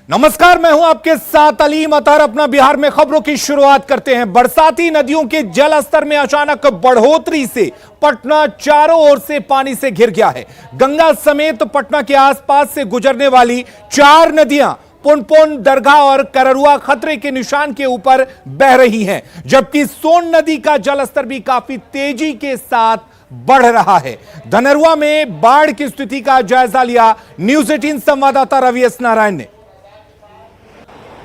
नमस्कार, मैं हूं आपके साथ अलीम अतहर। अपना बिहार में खबरों की शुरुआत करते हैं। बरसाती नदियों के जल स्तर में अचानक बढ़ोतरी से पटना चारों ओर से पानी से घिर गया है। गंगा समेत पटना के आसपास से गुजरने वाली 4 नदियां पुनपुन, दरगाह और कररुआ खतरे के निशान के ऊपर बह रही हैं, जबकि सोन नदी का जलस्तर भी काफी तेजी के साथ बढ़ रहा है। धनरुआ में बाढ़ की स्थिति का जायजा लिया न्यूज 18 संवाददाता रवि एस नारायण ने।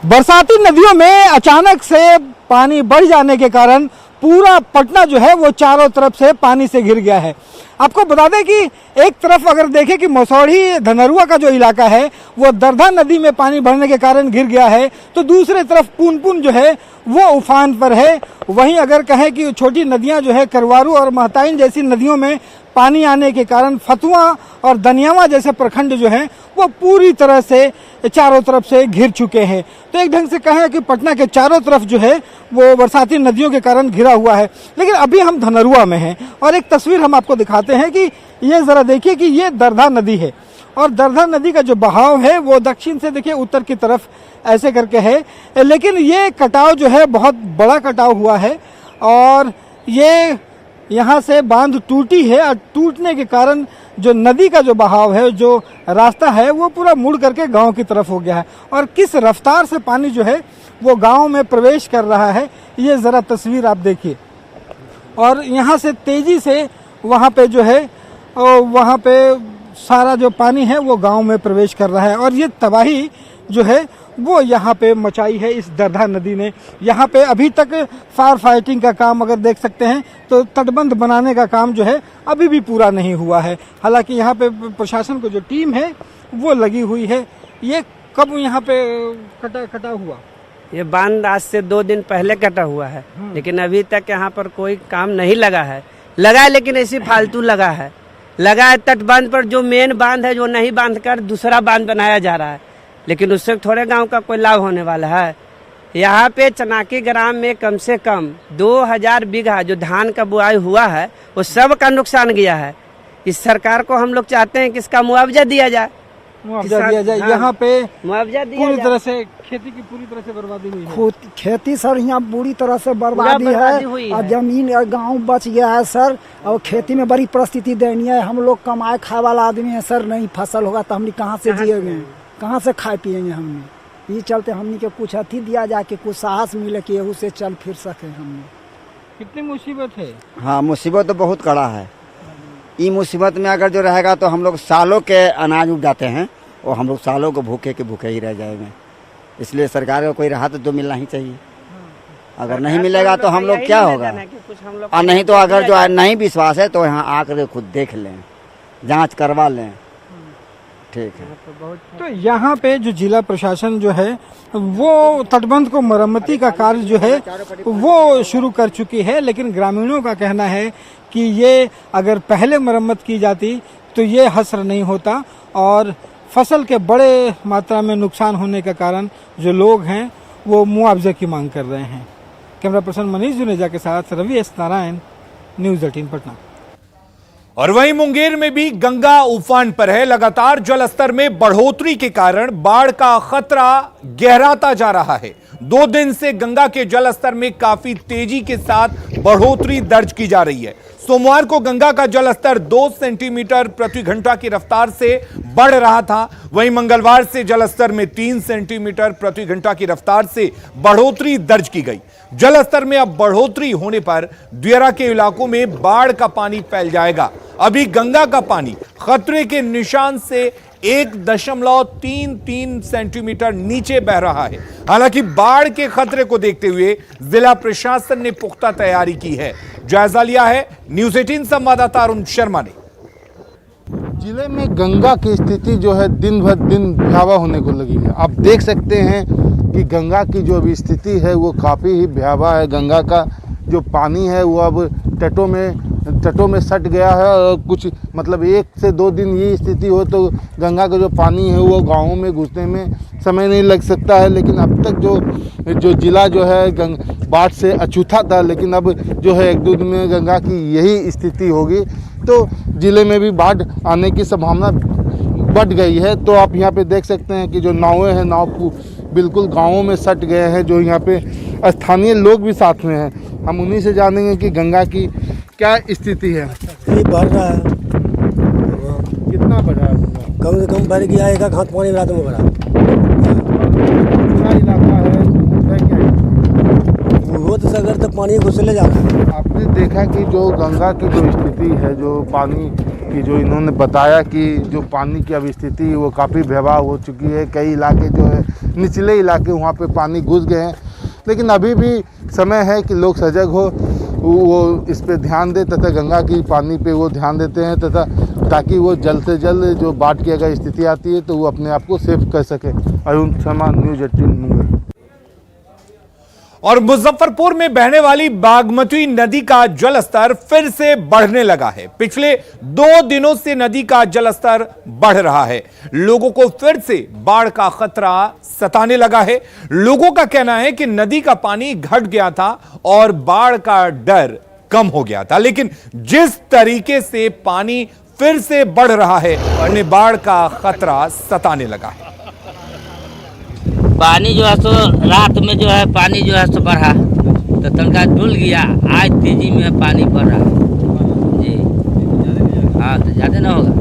बरसाती नदियों में अचानक से पानी बढ़ जाने के कारण पूरा पटना जो है वो चारों तरफ से पानी से घिर गया है। आपको बता दें कि एक तरफ अगर देखें कि मसौढ़ी धनरुआ का जो इलाका है वो दरधा नदी में पानी बढ़ने के कारण घिर गया है, तो दूसरे तरफ पुनपुन जो है वो उफान पर है। वहीं अगर कहें कि छोटी नदियां जो है करवारू और महताइन जैसी नदियों में पानी आने के कारण फतुआ और दनियावा जैसे प्रखंड जो हैं वो पूरी तरह से चारों तरफ से घिर चुके हैं। तो एक ढंग से कहें कि पटना के चारों तरफ जो है वो बरसाती नदियों के कारण घिरा हुआ है। लेकिन अभी हम धनरुआ में हैं और एक तस्वीर हम आपको दिखाते हैं कि ये जरा देखिए कि ये दरधा नदी है और दरधा नदी का जो बहाव है वो दक्षिण से देखिए उत्तर की तरफ ऐसे करके है, लेकिन ये कटाव जो है बहुत बड़ा कटाव हुआ है और ये यहाँ से बांध टूटी है और टूटने के कारण जो नदी का जो बहाव है, जो रास्ता है वो पूरा मुड़ करके गांव की तरफ हो गया है। और किस रफ्तार से पानी जो है वो गांव में प्रवेश कर रहा है, ये ज़रा तस्वीर आप देखिए। और यहाँ से तेज़ी से वहाँ पे जो है वहाँ पे सारा जो पानी है वो गांव में प्रवेश कर रहा है और ये तबाही जो है वो यहाँ पे मचाई है इस दरधा नदी ने। यहाँ पे अभी तक फायर फाइटिंग का काम अगर देख सकते हैं तो तटबंध बनाने का काम जो है अभी भी पूरा नहीं हुआ है। हालांकि यहाँ पे प्रशासन को जो टीम है वो लगी हुई है। ये कब यहाँ पे कटा हुआ? ये बांध आज से 2 दिन पहले कटा हुआ है, लेकिन अभी तक यहाँ पर कोई काम नहीं लगा है लेकिन ऐसी फालतू लगा है तटबंध पर। जो मेन बांध है जो नहीं बांध कर दूसरा बांध बनाया जा रहा है, लेकिन उससे थोड़े गांव का कोई लाभ होने वाला है। यहाँ पे चनाकी ग्राम में कम से कम 2000 बीघा जो धान का बुआई हुआ है वो सब का नुकसान गया है। इस सरकार को हम लोग चाहते हैं कि इसका मुआवजा दिया जाए। हाँ, यहाँ पे मुआवजा पूरी तरह से खेती की पूरी तरह से बर्बादी हुई है। खेती सर यहाँ बुरी तरह से बर्बादी है और जमीन और गांव बच गया है सर। और खेती में बड़ी परिस्थिति दयनीय है। हम लोग कमाए खाए वाला आदमी है सर, नहीं फसल होगा तो हमने कहाँ से जिएंगे, कहाँ से खाए पिएंगे हमने। ये चलते हमने के कुछ अथी दिया जाए कि कुछ साहस मिले कि उससे चल फिर सके हमने। कितनी मुसीबत है? हाँ, मुसीबत तो बहुत कड़ा है। ये मुसीबत में अगर जो रहेगा तो हम लोग सालों के अनाज उगाते हैं और हम लोग सालों को भूखे के भूखे ही रह जाएंगे। इसलिए सरकार को कोई राहत तो मिलना ही चाहिए। अगर नहीं मिलेगा तो हम लोग क्या होगा। और नहीं तो अगर जो नहीं विश्वास है तो यहाँ आकर खुद देख लें, जांच करवा लें। ठीक है। तो यहाँ पे जो जिला प्रशासन जो है वो तटबंध को मरम्मती का कार्य जो है वो शुरू कर चुकी है, लेकिन ग्रामीणों का कहना है कि ये अगर पहले मरम्मत की जाती तो ये हसर नहीं होता और फसल के बड़े मात्रा में नुकसान होने के कारण जो लोग हैं वो मुआवजे की मांग कर रहे हैं। कैमरा पर्सन मनीष जुनेजा के साथ रवि एस नारायण, न्यूज 18 पटना। और वहीं मुंगेर में भी गंगा उफान पर है। लगातार जल स्तर में बढ़ोतरी के कारण बाढ़ का खतरा गहराता जा रहा है। 2 दिन से गंगा के जल स्तर में काफी तेजी के साथ बढ़ोतरी दर्ज की जा रही है। सोमवार को गंगा का जल स्तर 2 सेंटीमीटर प्रति घंटा की रफ्तार से बढ़ रहा था। वहीं मंगलवार से जल स्तर में 3 सेंटीमीटर प्रति घंटा की रफ्तार से बढ़ोतरी दर्ज की गई। जल स्तर में अब बढ़ोतरी होने पर दियारा के इलाकों में बाढ़ का पानी फैल जाएगा। अभी गंगा का पानी खतरे के निशान से 1.33 सेंटीमीटर नीचे बह रहा है। हालांकि बाढ़ के खतरे को देखते हुए जिला प्रशासन ने पुख्ता तैयारी की है। जायजा लिया है न्यूज 18 संवाददाता अरुण शर्मा ने। जिले में गंगा की स्थिति जो है दिन भर दिन भयावह होने को लगी है। आप देख सकते हैं कि गंगा की जो अभी स्थिति है वो काफ़ी ही भयावह है। गंगा का जो पानी है वो अब तटों में सट गया है और कुछ मतलब 1 से 2 दिन ये स्थिति हो तो गंगा का जो पानी है वो गाँवों में घुसने में समय नहीं लग सकता है। लेकिन अब तक जो जिला जो है बाढ़ से अछूता था, लेकिन अब जो है 1-2 दिन में गंगा की यही स्थिति होगी तो जिले में भी बाढ़ आने की संभावना बढ़ गई है। तो आप यहाँ पे देख सकते हैं कि जो नावें हैं, नाव बिल्कुल गाँवों में सट गए हैं। जो यहाँ पे स्थानीय लोग भी साथ में हैं, हम उन्हीं से जानेंगे कि गंगा की क्या स्थिति है। ये बढ़ रहा है, कितना बढ़ा है? कम से कम बढ़ गया, एक हाथ पानी रात में बढ़ा। कितना इलाका है क्या? वो तो सगर तक पानी घुसले जा रहा है। आपने देखा कि जो गंगा की जो स्थिति है, जो पानी की जो इन्होंने बताया कि जो पानी की अब स्थिति है वो काफ़ी भयावह हो चुकी है। कई इलाके जो है निचले इलाके वहाँ पे पानी घुस गए हैं, लेकिन अभी भी समय है कि लोग सजग हो, वो इस पे ध्यान दे तथा गंगा की पानी पे वो ध्यान देते हैं तथा ताकि वो जल्द से जल्द जो बाढ़ की अगर स्थिति आती है तो वो अपने आप को सेफ कर सके। अरुण शर्मा, न्यूज़ 18 मुंगेर। और मुजफ्फरपुर में बहने वाली बागमती नदी का जलस्तर फिर से बढ़ने लगा है। पिछले 2 दिनों से नदी का जलस्तर बढ़ रहा है। लोगों को फिर से बाढ़ का खतरा सताने लगा है। लोगों का कहना है कि नदी का पानी घट गया था और बाढ़ का डर कम हो गया था, लेकिन जिस तरीके से पानी फिर से बढ़ रहा है, उन्हें बाढ़ का खतरा सताने लगा है। पानी जो है सो रात में जो है पानी जो है सो बढ़ा तो तनका डुल गया। आज तेजी में पानी बढ़ रहा है जी। हाँ तो ज़्यादा ना होगा,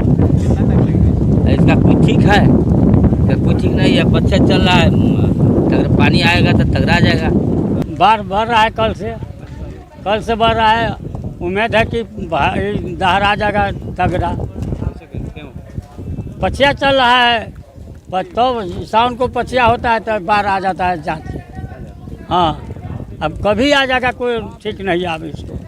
इसका कुछ ठीक है, इसका कुछ ठीक नहीं है। बच्चा चल रहा है, अगर पानी आएगा तो तगड़ा जाएगा। बाढ़ बढ़ रहा है, कल से बढ़ रहा है। उम्मीद है कि दहर आ जाएगा तगड़ा। पछिया चल रहा है, तो शाम को पछिया होता है तो बाढ़ आ जाता है जाके। हाँ, अब कभी आ जाएगा, कोई ठीक नहीं है अब इसको।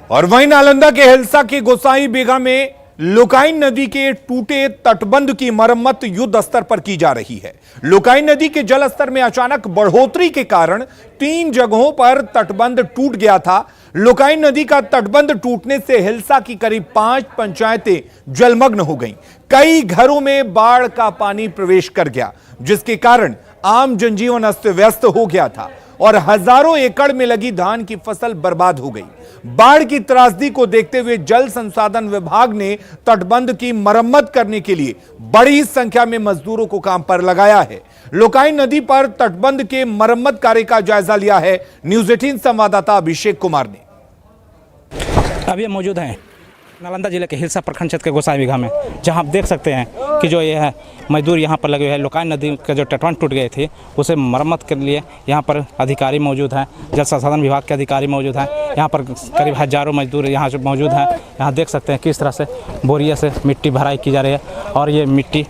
और वहीं नालंदा के हिलसा के गोसाई बीघा में लुकाइन नदी के टूटे तटबंध की मरम्मत युद्ध स्तर पर की जा रही है। लुकाइन नदी के जल स्तर में अचानक बढ़ोतरी के कारण 3 जगहों पर तटबंध टूट गया था। लुकाइन नदी का तटबंध टूटने से हिलसा की करीब 5 पंचायतें जलमग्न हो गईं। कई घरों में बाढ़ का पानी प्रवेश कर गया, जिसके कारण आम जनजीवन अस्त व्यस्त हो गया था और हजारों एकड़ में लगी धान की फसल बर्बाद हो गई। बाढ़ की त्रासदी को देखते हुए जल संसाधन विभाग ने तटबंध की मरम्मत करने के लिए बड़ी संख्या में मजदूरों को काम पर लगाया है। लुकाइन नदी पर तटबंध के मरम्मत कार्य का जायजा लिया है न्यूज़ 18 संवाददाता अभिषेक कुमार ने। अभी मौजूद हैं नालंदा जिले के हिलसा प्रखंड क्षेत्र के गोसाई बीघा में, जहां आप देख सकते हैं कि जो ये है मजदूर यहां पर लगे हुए हैं। लुकाइन नदी के जो तटबंध टूट गए थे उसे मरम्मत के लिए यहां पर अधिकारी मौजूद हैं, जल संसाधन विभाग के अधिकारी मौजूद हैं। यहां पर करीब हजारों मजदूर यहां मौजूद हैं। यहां देख सकते हैं किस तरह से बोरिया से मिट्टी भराई की जा रही है और ये मिट्टी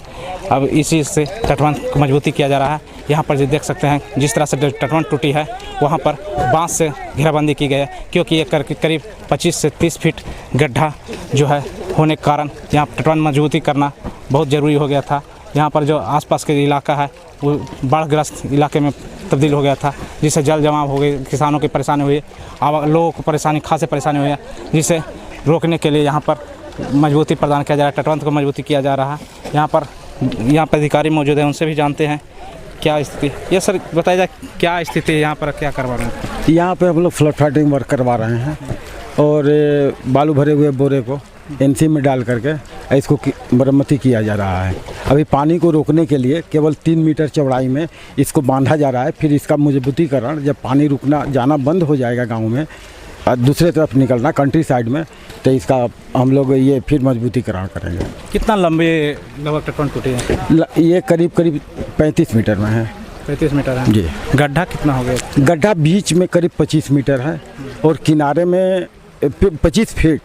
अब इसी से तटबंध को मजबूती किया जा रहा है। यहाँ पर जो देख सकते हैं जिस तरह से तटबंध टूटी है वहाँ पर बांस से घेराबंदी की गई है, क्योंकि ये करीब 25 से 30 फीट गड्ढा जो है होने के कारण यहाँ तटबंध मजबूती करना बहुत ज़रूरी हो गया था। यहाँ पर जो आसपास के इलाका है वो बाढ़ग्रस्त इलाके में तब्दील हो गया था, जिससे जल जमाव हो गई, किसानों की परेशानी हुई, लोगों को परेशानी खासे परेशानी हुई है, जिसे रोकने के लिए यहाँ पर मजबूती प्रदान किया जा रहा है, तटबंध को मजबूती किया जा रहा है। यहाँ पर अधिकारी मौजूद हैं, उनसे भी जानते हैं क्या स्थिति। ये सर बताया जाए क्या स्थिति है यहाँ पर, क्या करवा रहे हैं? यहाँ पे हम लोग फ्लड फाइटिंग वर्क करवा रहे हैं और बालू भरे हुए बोरे को एनसी में डाल करके इसको मरम्मती किया जा रहा है। अभी पानी को रोकने के लिए केवल 3 मीटर चौड़ाई में इसको बांधा जा रहा है। फिर इसका मजबूतीकरण जब पानी रुकना जाना बंद हो जाएगा गाँव में और दूसरे तरफ निकलना कंट्री साइड में, तो इसका हम लोग ये फिर मजबूतीकरण करेंगे। कितना लंबे लगभग तटबंध टूटे हैं? ये करीब 35 मीटर में है। 35 मीटर है जी। गड्ढा कितना हो गया? गड्ढा बीच में करीब 25 मीटर है और किनारे में 25 फीट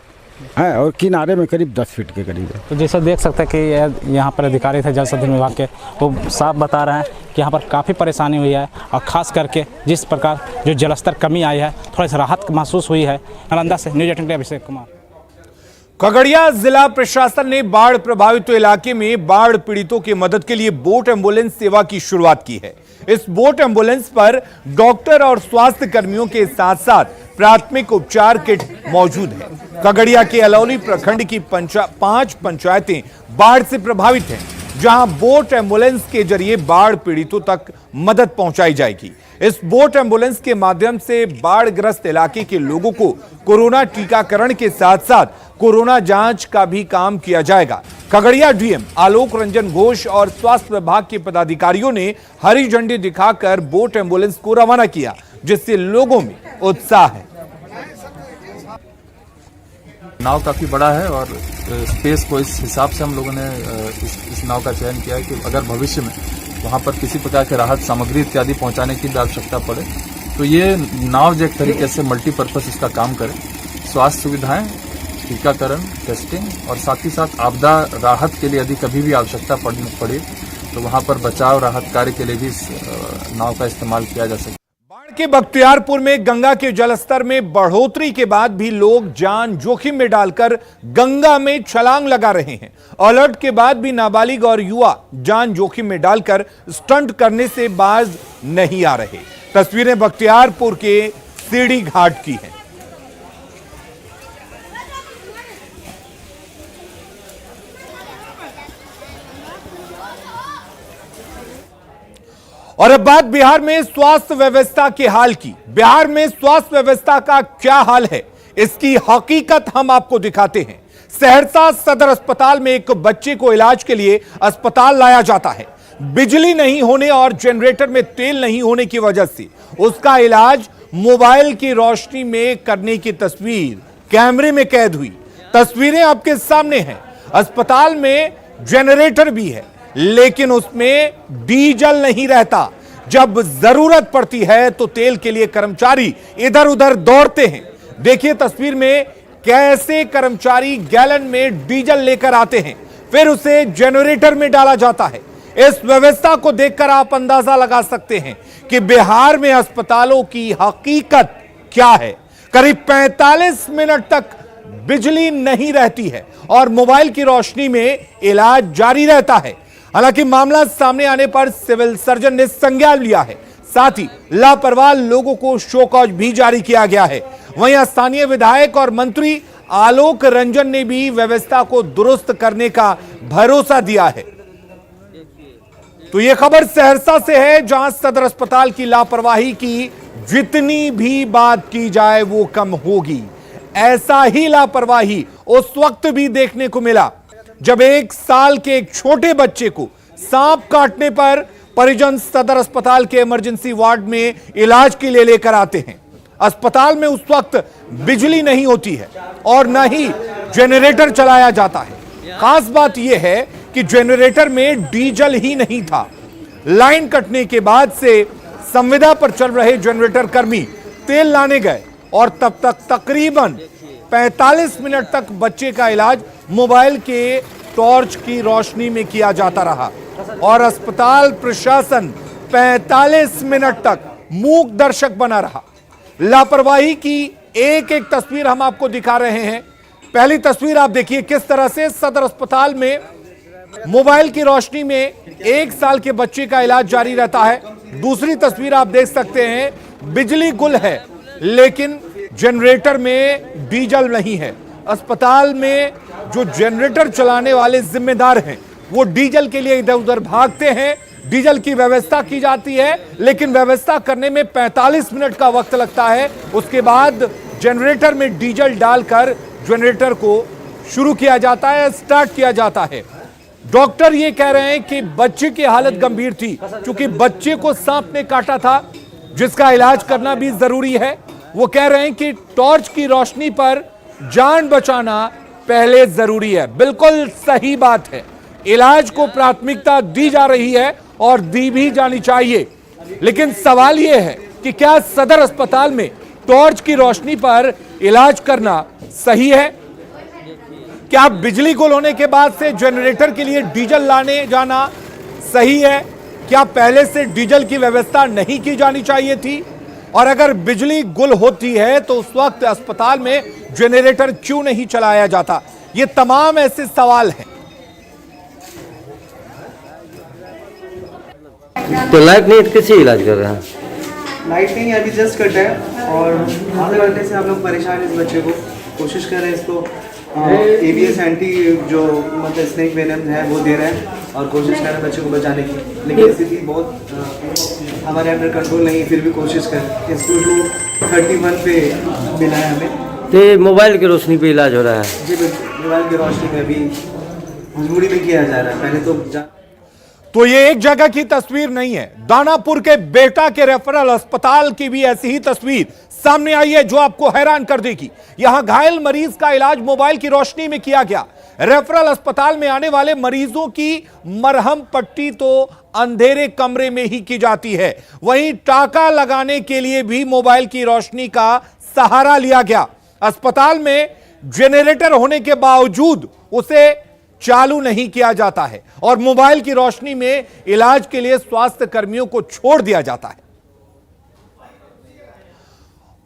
है और किनारे में करीब 10 फीट के करीब है। तो जैसा देख सकते हैं कि यहाँ पर अधिकारी थे जल संसाधन विभाग के, वो साफ बता रहे हैं कि यहाँ पर काफ़ी परेशानी हुई है और ख़ास करके जिस प्रकार जो जलस्तर कमी आई है थोड़ी सी राहत महसूस हुई है। नालंदा से न्यूज़ 18 अभिषेक कुमार। खगड़िया जिला प्रशासन ने बाढ़ प्रभावित इलाके में बाढ़ पीड़ितों की मदद के लिए बोट एम्बुलेंस सेवा की शुरुआत की है। इस बोट एम्बुलेंस पर डॉक्टर और स्वास्थ्य कर्मियों के साथ साथ प्राथमिक उपचार किट मौजूद है। खगड़िया के अलौली प्रखंड की 5 पंचायतें बाढ़ से प्रभावित हैं। जहां बोट एम्बुलेंस के जरिए बाढ़ पीड़ितों तक मदद पहुंचाई जाएगी। इस बोट एम्बुलेंस के माध्यम से बाढ़ग्रस्त इलाके के लोगों को कोरोना टीकाकरण के साथ साथ कोरोना जांच का भी काम किया जाएगा। खगड़िया डीएम आलोक रंजन घोष और स्वास्थ्य विभाग के पदाधिकारियों ने हरी झंडी दिखाकर बोट एम्बुलेंस को रवाना किया, जिससे लोगों में उत्साह है। नाव काफ़ी बड़ा है और स्पेस को इस हिसाब से हम लोगों ने इस नाव का चयन किया है कि अगर भविष्य में वहाँ पर किसी प्रकार के राहत सामग्री इत्यादि पहुँचाने की आवश्यकता पड़े तो ये नाव जो एक तरीके से मल्टीपर्पज इसका काम करे। स्वास्थ्य सुविधाएं, टीकाकरण, टेस्टिंग और साथ ही साथ आपदा राहत के लिए यदि कभी भी आवश्यकता पड़े तो वहाँ पर बचाव राहत कार्य के लिए भी इस नाव का इस्तेमाल किया जा सके। बाढ़ के बख्तियारपुर में गंगा के जलस्तर में बढ़ोतरी के बाद भी लोग जान जोखिम में डालकर गंगा में छलांग लगा रहे हैं। अलर्ट के बाद भी नाबालिग और युवा जान जोखिम में डालकर स्टंट करने से बाज नहीं आ रहे। तस्वीरें बख्तियारपुर के सीढ़ी घाट की हैं। और अब बात बिहार में स्वास्थ्य व्यवस्था के हाल की। बिहार में स्वास्थ्य व्यवस्था का क्या हाल है, इसकी हकीकत हम आपको दिखाते हैं। सहरसा सदर अस्पताल में एक बच्चे को इलाज के लिए अस्पताल लाया जाता है। बिजली नहीं होने और जनरेटर में तेल नहीं होने की वजह से उसका इलाज मोबाइल की रोशनी में करने की तस्वीर कैमरे में कैद हुई। तस्वीरें आपके सामने हैं। अस्पताल में जनरेटर भी है लेकिन उसमें डीजल नहीं रहता। जब जरूरत पड़ती है तो तेल के लिए कर्मचारी इधर उधर दौड़ते हैं। देखिए तस्वीर में कैसे कर्मचारी गैलन में डीजल लेकर आते हैं, फिर उसे जनरेटर में डाला जाता है। इस व्यवस्था को देखकर आप अंदाजा लगा सकते हैं कि बिहार में अस्पतालों की हकीकत क्या है। करीब 45 मिनट तक बिजली नहीं रहती है और मोबाइल की रोशनी में इलाज जारी रहता है। हालांकि मामला सामने आने पर सिविल सर्जन ने संज्ञान लिया है, साथ ही लापरवाह लोगों को शो कॉज भी जारी किया गया है। वहीं स्थानीय विधायक और मंत्री आलोक रंजन ने भी व्यवस्था को दुरुस्त करने का भरोसा दिया है। तो यह खबर सहरसा से है, जहां सदर अस्पताल की लापरवाही की जितनी भी बात की जाए वो कम होगी। ऐसा ही लापरवाही उस वक्त भी देखने को मिला जब 1 साल के एक छोटे बच्चे को सांप काटने पर परिजन सदर अस्पताल के इमरजेंसी वार्ड में इलाज के लिए लेकर आते हैं। अस्पताल में उस वक्त बिजली नहीं होती है और न ही जनरेटर चलाया जाता है। खास बात यह है कि जनरेटर में डीजल ही नहीं था। लाइन कटने के बाद से संविदा पर चल रहे जनरेटर कर्मी तेल लाने गए और तब तक तकरीबन 45 मिनट तक बच्चे का इलाज मोबाइल के टॉर्च की रोशनी में किया जाता रहा और अस्पताल प्रशासन 45 मिनट तक मूक दर्शक बना रहा। लापरवाही की एक एक तस्वीर हम आपको दिखा रहे हैं। पहली तस्वीर आप देखिए किस तरह से सदर अस्पताल में मोबाइल की रोशनी में 1 साल के बच्चे का इलाज जारी रहता है। दूसरी तस्वीर आप देख सकते हैं, बिजली गुल है लेकिन जनरेटर में डीजल नहीं है। अस्पताल में जो जनरेटर चलाने वाले जिम्मेदार हैं वो डीजल के लिए इधर उधर भागते हैं। डीजल की व्यवस्था की जाती है लेकिन व्यवस्था करने में 45 मिनट का वक्त लगता है। उसके बाद जनरेटर में डीजल डालकर जनरेटर को शुरू किया जाता है, स्टार्ट किया जाता है। डॉक्टर ये कह रहे हैं कि बच्चे की हालत गंभीर थी, क्योंकि बच्चे को सांप ने काटा था जिसका इलाज करना भी जरूरी है। वो कह रहे हैं कि टॉर्च की रोशनी पर जान बचाना पहले जरूरी है। बिल्कुल सही बात है, इलाज को प्राथमिकता दी जा रही है और दी भी जानी चाहिए। लेकिन सवाल यह है कि क्या सदर अस्पताल में टॉर्च की रोशनी पर इलाज करना सही है? क्या बिजली गुल होने के बाद से जनरेटर के लिए डीजल लाने जाना सही है? क्या पहले से डीजल की व्यवस्था नहीं की जानी चाहिए थी? और अगर बिजली गुल होती है तो उस वक्त अस्पताल में जनरेटर क्यों नहीं चलाया जाता? ये तमाम ऐसे सवाल हैं। तो लाइट नहीं तो किसी इलाज कर रहे हैं? लाइट नहीं अभी जस्ट कट है और आने वाले से हम लोग परेशान इस बच्चे को कोशिश कर रहे हैं इसको ABS एंटी जो मतलब स्नेक वेनम है वो दे रहे हैं और कोशिश कर रहे हैं बच्चों को बचाने की, लेकिन स्थिति बहुत हमारे अंडर कंट्रोल नहीं, फिर भी कोशिश कर इसको 31 पे मिला है हमें। तो मोबाइल की रोशनी पे इलाज हो रहा है? जी बिल्कुल, मोबाइल की रोशनी में अभी मजबूरी में किया जा रहा है। पहले तो ये एक जगह की तस्वीर नहीं है, दानापुर के बेटा के रेफरल अस्पताल की भी ऐसी ही तस्वीर सामने आई है जो आपको हैरान कर देगी। यहां घायल मरीज का इलाज मोबाइल की रोशनी में किया गया। रेफरल अस्पताल में आने वाले मरीजों की मरहम पट्टी तो अंधेरे कमरे में ही की जाती है, वहीं टाका लगाने के लिए भी मोबाइल की रोशनी का सहारा लिया गया। अस्पताल में जनरेटर होने के बावजूद उसे चालू नहीं किया जाता है और मोबाइल की रोशनी में इलाज के लिए स्वास्थ्य कर्मियों को छोड़ दिया जाता है।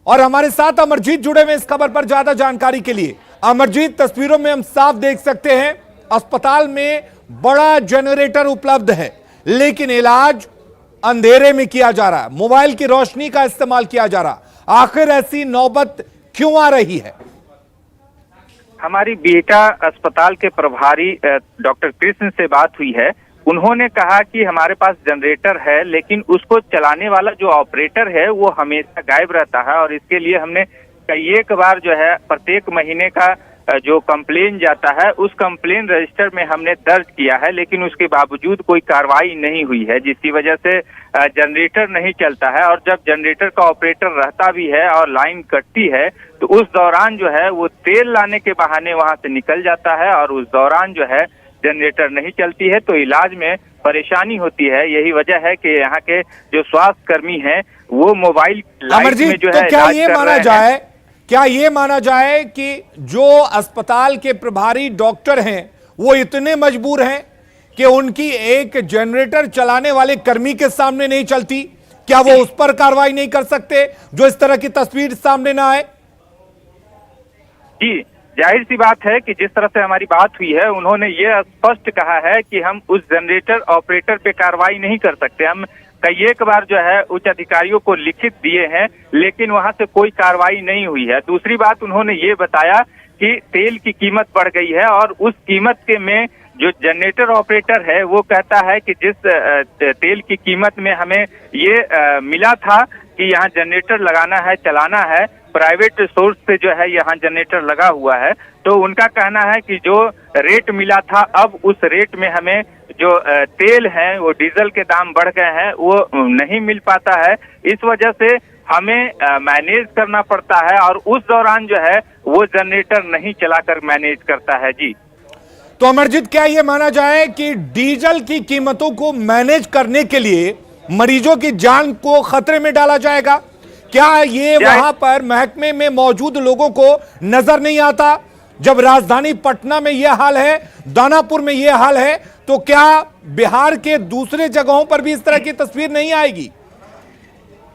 और हमारे साथ अमरजीत जुड़े हुए इस खबर पर ज्यादा जानकारी के लिए। अमरजीत, तस्वीरों में हम साफ देख सकते हैं अस्पताल में बड़ा जनरेटर उपलब्ध है, लेकिन इलाज अंधेरे में किया जा रहा है, मोबाइल की रोशनी का इस्तेमाल किया जा रहा। आखिर ऐसी नौबत क्यों आ रही है? हमारी बीटा अस्पताल के प्रभारी डॉक्टर कृष्ण से बात हुई है। उन्होंने कहा कि हमारे पास जनरेटर है, लेकिन उसको चलाने वाला जो ऑपरेटर है वो हमेशा गायब रहता है और इसके लिए हमने कई एक बार जो है प्रत्येक महीने का जो कंप्लेन जाता है उस कंप्लेन रजिस्टर में हमने दर्ज किया है, लेकिन उसके बावजूद कोई कार्रवाई नहीं हुई है, जिसकी वजह से जनरेटर नहीं चलता है। और जब जनरेटर का ऑपरेटर रहता भी है और लाइन कटती है तो उस दौरान जो है वो तेल लाने के बहाने वहां से निकल जाता है और उस दौरान जो है जनरेटर नहीं चलती है तो इलाज में परेशानी होती है। यही वजह है कि यहाँ के जो स्वास्थ्य कर्मी हैं वो मोबाइल लाइट में जो है क्या ये माना जाए कि जो अस्पताल के प्रभारी डॉक्टर हैं वो इतने मजबूर हैं कि उनकी एक जनरेटर चलाने वाले कर्मी के सामने नहीं चलती? क्या वो उस पर कार्रवाई नहीं कर सकते जो इस तरह की तस्वीर सामने ना आए? जी, जाहिर सी बात है कि जिस तरह से हमारी बात हुई है उन्होंने ये स्पष्ट कहा है कि हम उस जनरेटर ऑपरेटर पे कार्रवाई नहीं कर सकते। हम कई एक बार जो है उच्च अधिकारियों को लिखित दिए हैं, लेकिन वहां से कोई कार्रवाई नहीं हुई है। दूसरी बात उन्होंने ये बताया कि तेल की कीमत बढ़ गई है और उस कीमत के में जो जनरेटर ऑपरेटर है वो कहता है कि जिस तेल की कीमत में हमें ये मिला था कि यहाँ जनरेटर लगाना है, चलाना है, प्राइवेट सोर्स से जो है यहाँ जनरेटर लगा हुआ है, तो उनका कहना है कि जो रेट मिला था अब उस रेट में हमें जो तेल है वो डीजल के दाम बढ़ गए हैं वो नहीं मिल पाता है। इस वजह से हमें मैनेज करना पड़ता है और उस दौरान जो है वो जनरेटर नहीं चलाकर मैनेज करता है। जी, तो अमरजीत, क्या ये माना जाए कि डीजल की कीमतों को मैनेज करने के लिए मरीजों की जान को खतरे में डाला जाएगा? क्या ये वहां पर महकमे में मौजूद लोगों को नजर नहीं आता? जब राजधानी पटना में यह हाल है, दानापुर में यह हाल है, तो क्या बिहार के दूसरे जगहों पर भी इस तरह की तस्वीर नहीं आएगी?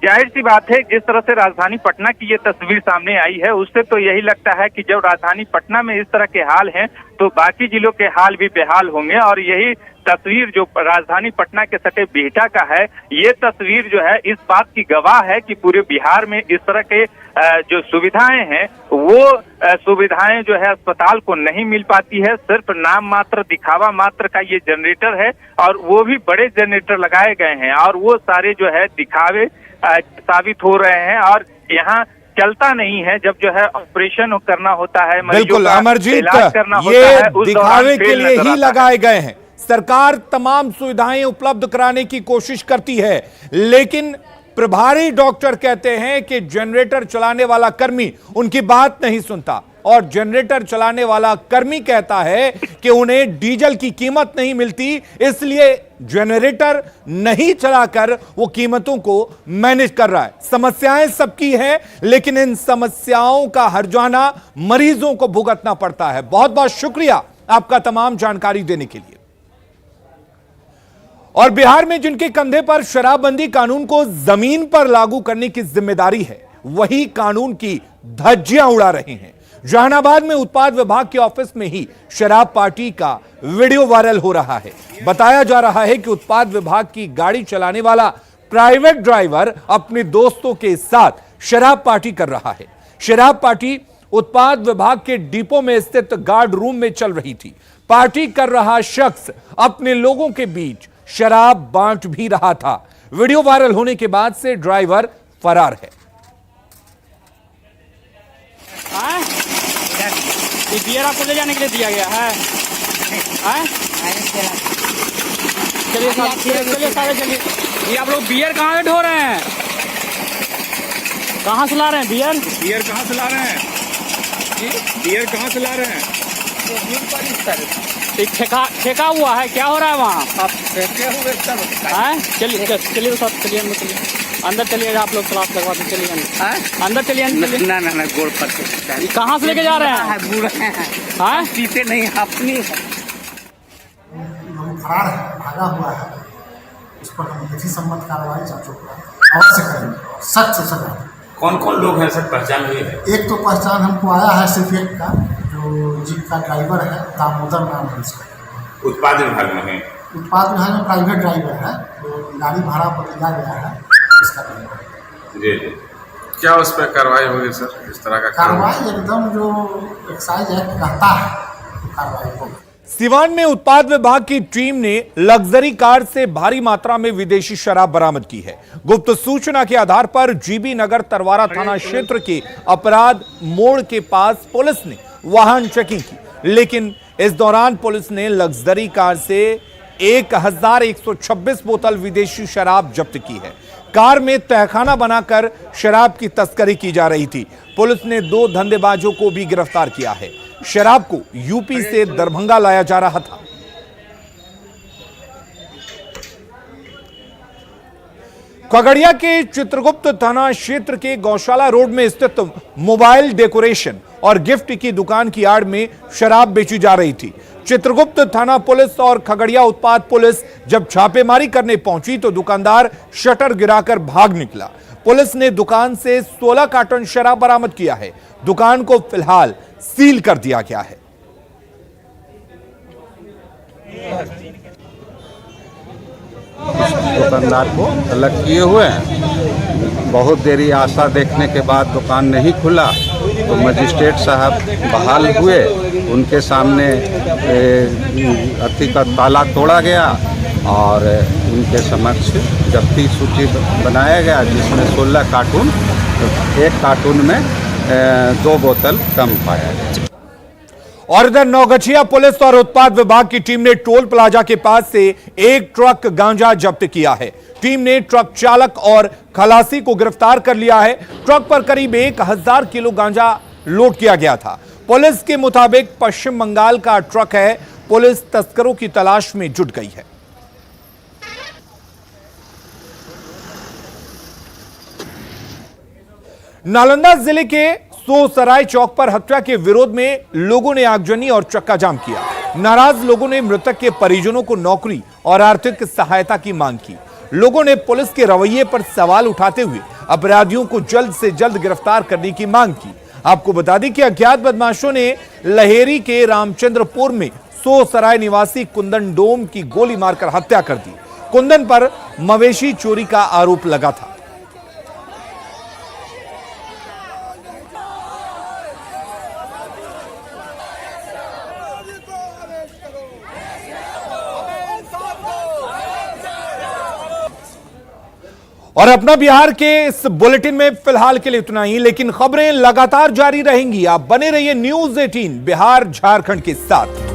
जाहिर सी बात है, जिस तरह से राजधानी पटना की ये तस्वीर सामने आई है उससे तो यही लगता है कि जब राजधानी पटना में इस तरह के हाल हैं तो बाकी जिलों के हाल भी बेहाल होंगे। और यही तस्वीर जो राजधानी पटना के सटे बिहटा का है, ये तस्वीर जो है इस बात की गवाह है कि पूरे बिहार में इस तरह के जो सुविधाएं हैं वो सुविधाएं जो है अस्पताल को नहीं मिल पाती है। सिर्फ नाम मात्र, दिखावा मात्र का ये जनरेटर है और वो भी बड़े जनरेटर लगाए गए हैं और वो सारे जो है दिखावे साबित हो रहे हैं और यहाँ चलता नहीं है। जब जो है ऑपरेशन करना होता है, बिल्कुल अमरजीत, ये दिखावे के लिए ही लगाए गए हैं। सरकार तमाम सुविधाएं उपलब्ध कराने की कोशिश करती है, लेकिन प्रभारी डॉक्टर कहते हैं कि जनरेटर चलाने वाला कर्मी उनकी बात नहीं सुनता और जनरेटर चलाने वाला कर्मी कहता है कि उन्हें डीजल की कीमत नहीं मिलती, इसलिए जनरेटर नहीं चलाकर वो कीमतों को मैनेज कर रहा है। समस्याएं सबकी हैं, लेकिन इन समस्याओं का हर्जाना मरीजों को भुगतना पड़ता है। बहुत बहुत शुक्रिया आपका तमाम जानकारी देने के लिए। और बिहार में जिनके कंधे पर शराबबंदी कानून को जमीन पर लागू करने की जिम्मेदारी है, वही कानून की धज्जियां उड़ा रहे हैं। जहानाबाद में उत्पाद विभाग के ऑफिस में ही शराब पार्टी का वीडियो वायरल हो रहा है। बताया जा रहा है कि उत्पाद विभाग की गाड़ी चलाने वाला प्राइवेट ड्राइवर अपने दोस्तों के साथ शराब पार्टी कर रहा है। शराब पार्टी उत्पाद विभाग के डिपो में स्थित गार्ड रूम में चल रही थी। पार्टी कर रहा शख्स अपने लोगों के बीच शराब बांट भी रहा था। वीडियो वायरल होने के बाद से ड्राइवर फरार है। ये बियर आपको ले जाने के लिए दिया गया है? चलिए चलिए। ये आप लोग बियर कहाँ से ढो रहे हैं? कहाँ से ला रहे हैं बियर? बियर कहाँ से ला रहे हैं? बियर कहाँ से ला रहे हैं? ठेका हुआ है, क्या हो रहा है वहाँ? चलिए चलिए अंदर चलिए, आप लोग क्लास लगवा दो, चलिए अंदर चलिए। ना गोड़ पर कहाँ से लेके जा रहे हैं? पीते नहीं अपनी फरार है, भागा हुआ है, उस पर हम विधि सम्मत कार्रवाई अवश्य करेंगे, सख्त से सजा। कौन कौन लोग हैं सर, पहचान हुई है? एक तो पहचान हमको आया है सिर्फ एक का, जो जीप का ड्राइवर है, दामोदर नाम है उसका। उत्पाद विभाग में है? उत्पाद विभाग में प्राइवेट ड्राइवर है, जो गाड़ी भाड़ा पर लिया गया है इसका ड्राइवर। जी जी। क्या उस पर कार्रवाई होगी सर? इस तरह का कार्रवाई एकदम जो एक्साइज एक्ट कहता है तो कार्रवाई होगी। सिवान में उत्पाद विभाग की टीम ने लग्जरी कार से भारी मात्रा में विदेशी शराब बरामद की है। गुप्त सूचना के आधार पर जीबी नगर तरवारा थाना क्षेत्र के अपराध मोड़ के पास पुलिस ने वाहन चेकिंग की, लेकिन इस दौरान पुलिस ने लग्जरी कार से 1126 बोतल विदेशी शराब जब्त की है। कार में तहखाना बनाकर शराब की तस्करी की जा रही थी। पुलिस ने 2 धंधेबाजों को भी गिरफ्तार किया है। शराब को यूपी से दरभंगा लाया जा रहा था। खगड़िया के चित्रगुप्त थाना क्षेत्र के गौशाला रोड में स्थित मोबाइल डेकोरेशन और गिफ्ट की दुकान की आड़ में शराब बेची जा रही थी। चित्रगुप्त थाना पुलिस और खगड़िया उत्पाद पुलिस जब छापेमारी करने पहुंची तो दुकानदार शटर गिराकर भाग निकला। पुलिस ने दुकान से 16 कार्टन शराब बरामद किया है। दुकान को फिलहाल सील कर दिया गया है। दुकानदार को अलग किए हुए हैं। बहुत देरी आशा देखने के बाद दुकान नहीं खुला तो मजिस्ट्रेट साहब बहाल हुए, उनके सामने अति का ताला तोड़ा गया और उनके समक्ष जब्ती सूची बनाया गया, जिसमें 16 कार्टून, एक कार्टून में 2 बोतल कम पाया गया। और इधर नौगछिया पुलिस और उत्पाद विभाग की टीम ने टोल प्लाजा के पास से एक ट्रक गांजा जब्त किया है। टीम ने ट्रक चालक और खलासी को गिरफ्तार कर लिया है। ट्रक पर करीब 1000 किलो गांजा लोड किया गया था। पुलिस के मुताबिक पश्चिम बंगाल का ट्रक है। पुलिस तस्करों की तलाश में जुट गई है। नालंदा जिले के सोसराय चौक पर हत्या के विरोध में लोगों ने आगजनी और चक्का जाम किया। नाराज लोगों ने मृतक के परिजनों को नौकरी और आर्थिक सहायता की मांग की। लोगों ने पुलिस के रवैये पर सवाल उठाते हुए अपराधियों को जल्द से जल्द गिरफ्तार करने की मांग की। आपको बता दें कि अज्ञात बदमाशों ने लहेरी के रामचंद्रपुर में सोसराय निवासी कुंदन डोम की गोली मारकर हत्या कर दी। कुंदन पर मवेशी चोरी का आरोप लगा था। और अपना बिहार के इस बुलेटिन में फिलहाल के लिए इतना ही, लेकिन खबरें लगातार जारी रहेंगी। आप बने रहिए न्यूज़ 18 बिहार झारखंड के साथ।